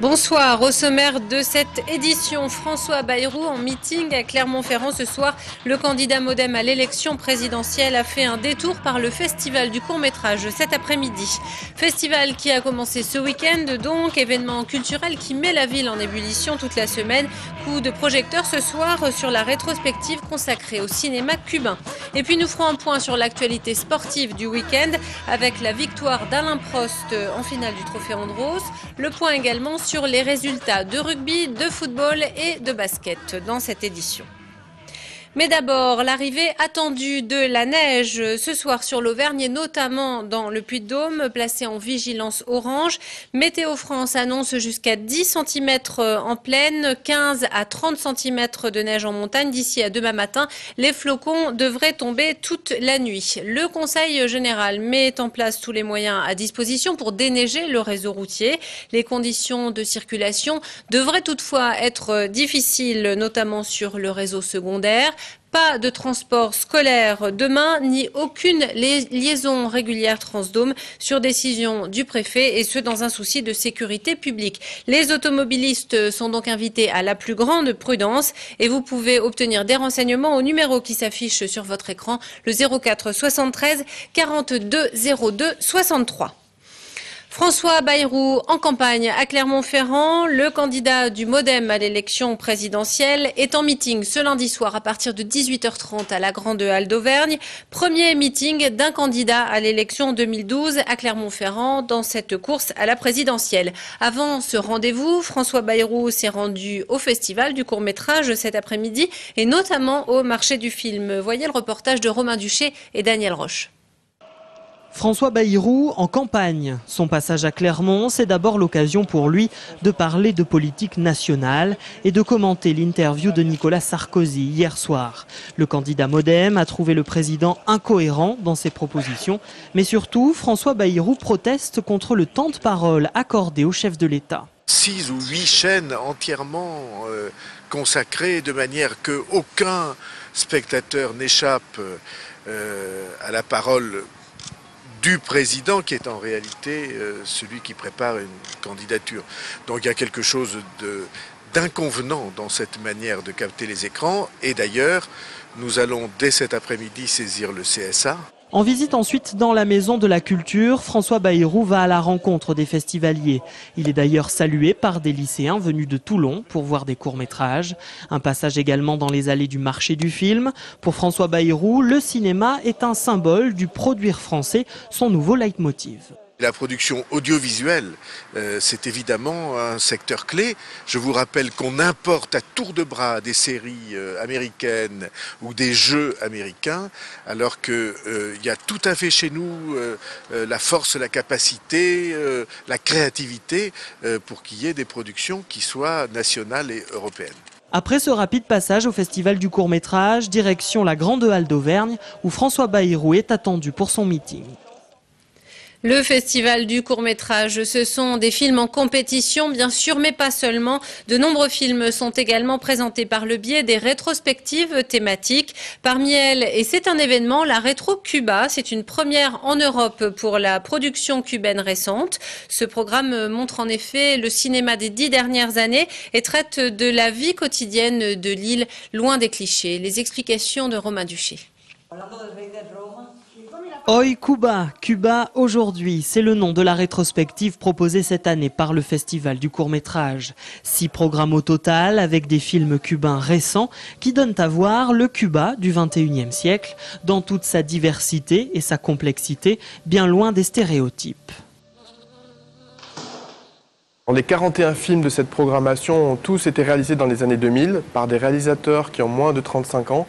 Bonsoir. Au sommaire de cette édition, François Bayrou en meeting à Clermont-Ferrand ce soir. Le candidat MoDem à l'élection présidentielle a fait un détour par le festival du court-métrage cet après-midi. Festival qui a commencé ce week-end, donc événement culturel qui met la ville en ébullition toute la semaine. Coup de projecteur ce soir sur la rétrospective consacrée au cinéma cubain. Et puis nous ferons un point sur l'actualité sportive du week-end avec la victoire d'Alain Prost en finale du Trophée Andros. Le point également sur les résultats de rugby, de football et de basket dans cette édition. Mais d'abord, l'arrivée attendue de la neige ce soir sur l'Auvergne et notamment dans le Puy-de-Dôme, placé en vigilance orange. Météo France annonce jusqu'à 10 cm en plaine, 15 à 30 cm de neige en montagne. D'ici à demain matin, les flocons devraient tomber toute la nuit. Le Conseil général met en place tous les moyens à disposition pour déneiger le réseau routier. Les conditions de circulation devraient toutefois être difficiles, notamment sur le réseau secondaire. Pas de transport scolaire demain, ni aucune liaison régulière Transdôme sur décision du préfet et ce dans un souci de sécurité publique. Les automobilistes sont donc invités à la plus grande prudence et vous pouvez obtenir des renseignements au numéro qui s'affiche sur votre écran, le 04 73 42 02 63. François Bayrou en campagne à Clermont-Ferrand. Le candidat du MoDem à l'élection présidentielle est en meeting ce lundi soir à partir de 18h30 à la Grande Halle d'Auvergne. Premier meeting d'un candidat à l'élection 2012 à Clermont-Ferrand dans cette course à la présidentielle. Avant ce rendez-vous, François Bayrou s'est rendu au festival du court-métrage cet après-midi et notamment au marché du film. Voyez le reportage de Romain Duché et Daniel Roche. François Bayrou en campagne. Son passage à Clermont, c'est d'abord l'occasion pour lui de parler de politique nationale et de commenter l'interview de Nicolas Sarkozy hier soir. Le candidat MoDem a trouvé le président incohérent dans ses propositions, mais surtout, François Bayrou proteste contre le temps de parole accordé au chef de l'État. 6 ou 8 chaînes entièrement consacrées de manière qu'aucun spectateur n'échappe à la parole du président qui est en réalité celui qui prépare une candidature. Donc il y a quelque chose d'inconvenant dans cette manière de capter les écrans et d'ailleurs nous allons dès cet après-midi saisir le CSA. En visite ensuite dans la Maison de la Culture, François Bayrou va à la rencontre des festivaliers. Il est d'ailleurs salué par des lycéens venus de Toulon pour voir des courts-métrages. Un passage également dans les allées du marché du film. Pour François Bayrou, le cinéma est un symbole du produire français, son nouveau leitmotiv. La production audiovisuelle, c'est évidemment un secteur clé. Je vous rappelle qu'on importe à tour de bras des séries américaines ou des jeux américains, alors qu'il y a tout à fait chez nous la force, la capacité, la créativité pour qu'il y ait des productions qui soient nationales et européennes. Après ce rapide passage au festival du court-métrage, direction la Grande Halle d'Auvergne, où François Bayrou est attendu pour son meeting. Le festival du court-métrage, ce sont des films en compétition, bien sûr, mais pas seulement. De nombreux films sont également présentés par le biais des rétrospectives thématiques. Parmi elles, et c'est un événement, la Rétro Cuba. C'est une première en Europe pour la production cubaine récente. Ce programme montre en effet le cinéma des 10 dernières années et traite de la vie quotidienne de l'île, loin des clichés. Les explications de Romain Duché. Hoy Cuba, Cuba aujourd'hui, c'est le nom de la rétrospective proposée cette année par le Festival du court-métrage. 6 programmes au total avec des films cubains récents qui donnent à voir le Cuba du 21e siècle dans toute sa diversité et sa complexité, bien loin des stéréotypes. Les 41 films de cette programmation ont tous été réalisés dans les années 2000 par des réalisateurs qui ont moins de 35 ans.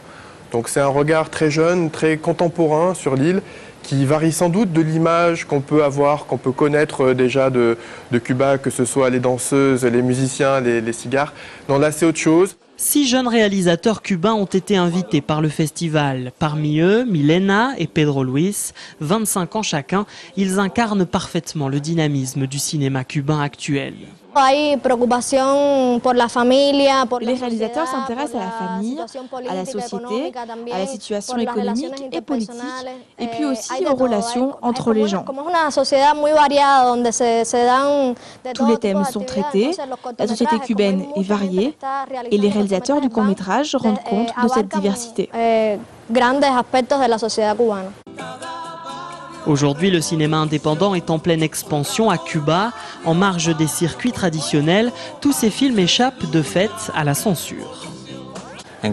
Donc c'est un regard très jeune, très contemporain sur l'île, qui varie sans doute de l'image qu'on peut avoir, qu'on peut connaître déjà de Cuba, que ce soit les danseuses, les musiciens, les cigares. Non, là c'est autre chose. 6 jeunes réalisateurs cubains ont été invités par le festival. Parmi eux, Milena et Pedro Luis, 25 ans chacun, ils incarnent parfaitement le dynamisme du cinéma cubain actuel. Les réalisateurs s'intéressent à la famille, à la société, à la situation économique et politique, et puis aussi aux relations entre les gens. Tous les thèmes sont traités, la société cubaine est variée, et les réalisateurs du court-métrage rendent compte de cette diversité. Aujourd'hui, le cinéma indépendant est en pleine expansion à Cuba. En marge des circuits traditionnels, tous ces films échappent de fait à la censure. À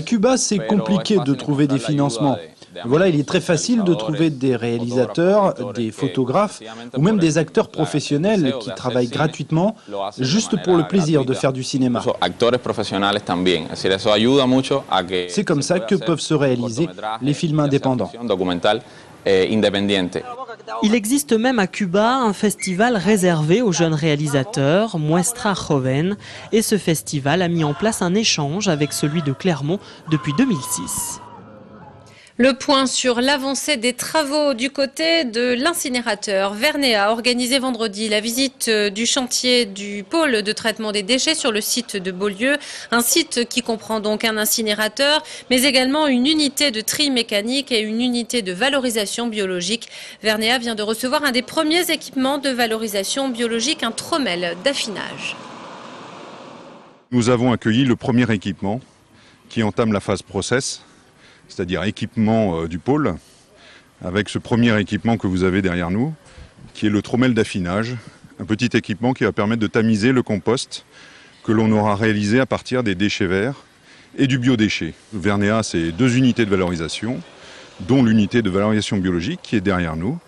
Cuba, c'est compliqué de trouver des financements. Voilà, il est très facile de trouver des réalisateurs, des photographes ou même des acteurs professionnels qui travaillent gratuitement juste pour le plaisir de faire du cinéma. C'est comme ça que peuvent se réaliser les films indépendants. Il existe même à Cuba un festival réservé aux jeunes réalisateurs, Muestra Joven, et ce festival a mis en place un échange avec celui de Clermont depuis 2006. Le point sur l'avancée des travaux du côté de l'incinérateur. Vernet a organisé vendredi la visite du chantier du pôle de traitement des déchets sur le site de Beaulieu. Un site qui comprend donc un incinérateur, mais également une unité de tri mécanique et une unité de valorisation biologique. Vernet vient de recevoir un des premiers équipements de valorisation biologique, un trommel d'affinage. Nous avons accueilli le premier équipement qui entame la phase process, c'est-à-dire équipement du pôle, avec ce premier équipement que vous avez derrière nous, qui est le trommel d'affinage, un petit équipement qui va permettre de tamiser le compost que l'on aura réalisé à partir des déchets verts et du biodéchet. Vernet, c'est 2 unités de valorisation, dont l'unité de valorisation biologique qui est derrière nous.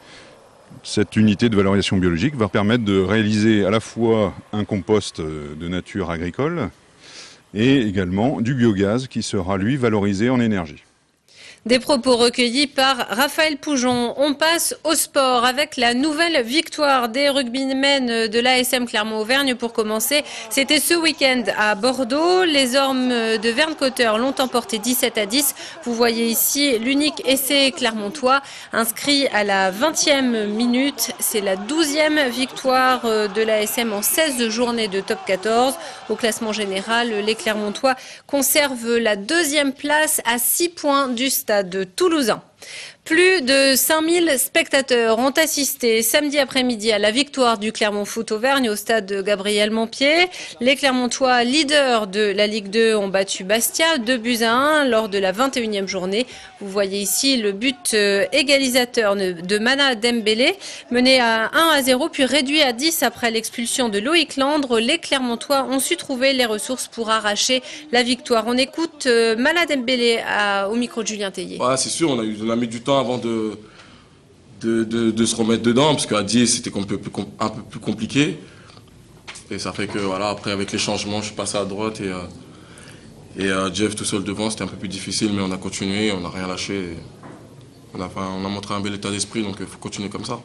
Cette unité de valorisation biologique va permettre de réaliser à la fois un compost de nature agricole et également du biogaz qui sera, lui, valorisé en énergie. Des propos recueillis par Raphaël Poujon. On passe au sport avec la nouvelle victoire des rugbymen de l'ASM Clermont-Auvergne. Pour commencer, c'était ce week-end à Bordeaux. Les hommes de Verne-Cotter l'ont emporté 17-10. Vous voyez ici l'unique essai clermontois inscrit à la 20e minute. C'est la 12e victoire de l'ASM en 16 journées de top 14. Au classement général, les Clermontois conservent la 2e place à 6 points du stade toulousain. Plus de 5000 spectateurs ont assisté samedi après-midi à la victoire du Clermont Foot Auvergne au stade Gabriel Montpied. Les Clermontois, leaders de la Ligue 2, ont battu Bastia 2-1 lors de la 21e journée. Vous voyez ici le but égalisateur de Mana Dembélé, mené à 1-0 puis réduit à 10 après l'expulsion de Loïc Landre. Les Clermontois ont su trouver les ressources pour arracher la victoire. On écoute Mana Dembélé au micro de Julien Tellier. Ouais, c'est sûr, on a mis du temps avant de se remettre dedans, parce qu'à 10 c'était un peu plus compliqué. Et ça fait que voilà, après avec les changements, je suis passé à droite et Jeff tout seul devant, c'était un peu plus difficile, mais on a continué, on n'a rien lâché. On a montré un bel état d'esprit, donc il faut continuer comme ça.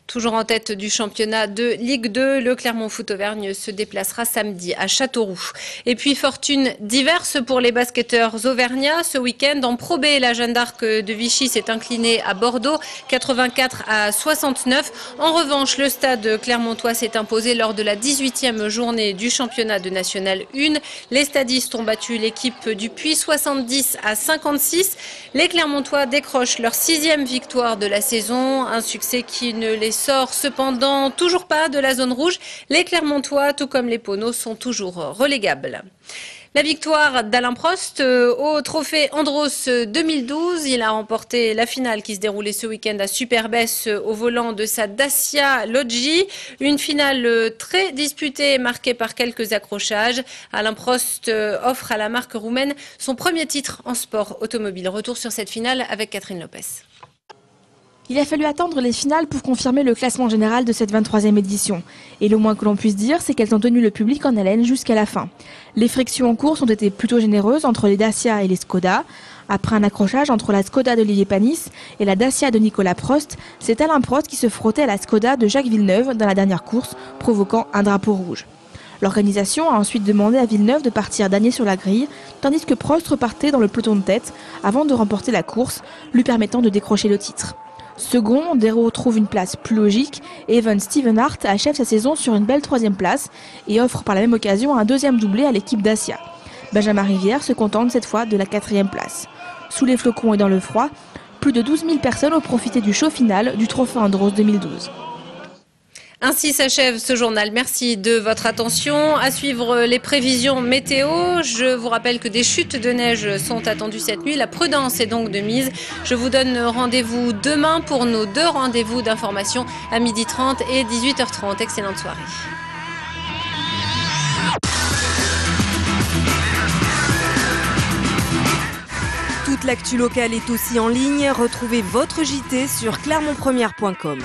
Toujours en tête du championnat de Ligue 2, le Clermont Foot Auvergne se déplacera samedi à Châteauroux. Et puis fortune diverse pour les basketteurs auvergnats. Ce week-end, en Pro B, la Jeanne d'Arc de Vichy s'est inclinée à Bordeaux, 84-69. En revanche, le stade clermontois s'est imposé lors de la 18e journée du championnat de National 1. Les stadistes ont battu l'équipe du Puy 70-56. Les Clermontois décrochent leur 6e victoire de la saison, un succès qui ne les sort cependant toujours pas de la zone rouge. Les Clermontois, tout comme les Poneaux, sont toujours relégables. La victoire d'Alain Prost au trophée Andros 2012. Il a remporté la finale qui se déroulait ce week-end à Superbès au volant de sa Dacia Logi. Une finale très disputée, marquée par quelques accrochages. Alain Prost offre à la marque roumaine son premier titre en sport automobile. Retour sur cette finale avec Catherine Lopez. Il a fallu attendre les finales pour confirmer le classement général de cette 23e édition. Et le moins que l'on puisse dire, c'est qu'elles ont tenu le public en haleine jusqu'à la fin. Les frictions en course ont été plutôt généreuses entre les Dacia et les Skoda. Après un accrochage entre la Skoda d'Olivier Panis et la Dacia de Nicolas Prost, c'est Alain Prost qui se frottait à la Skoda de Jacques Villeneuve dans la dernière course, provoquant un drapeau rouge. L'organisation a ensuite demandé à Villeneuve de partir dernier sur la grille, tandis que Prost repartait dans le peloton de tête avant de remporter la course, lui permettant de décrocher le titre. Second, Dero trouve une place plus logique et Even Stevenhart achève sa saison sur une belle 3e place et offre par la même occasion un 2e doublé à l'équipe Dacia. Benjamin Rivière se contente cette fois de la 4e place. Sous les flocons et dans le froid, plus de 12 000 personnes ont profité du show final du Trophée Andros 2012. Ainsi s'achève ce journal. Merci de votre attention. À suivre les prévisions météo. Je vous rappelle que des chutes de neige sont attendues cette nuit. La prudence est donc de mise. Je vous donne rendez-vous demain pour nos 2 rendez-vous d'information à 12h30 et 18h30. Excellente soirée. Toute l'actu locale est aussi en ligne. Retrouvez votre JT sur clermontpremière.com.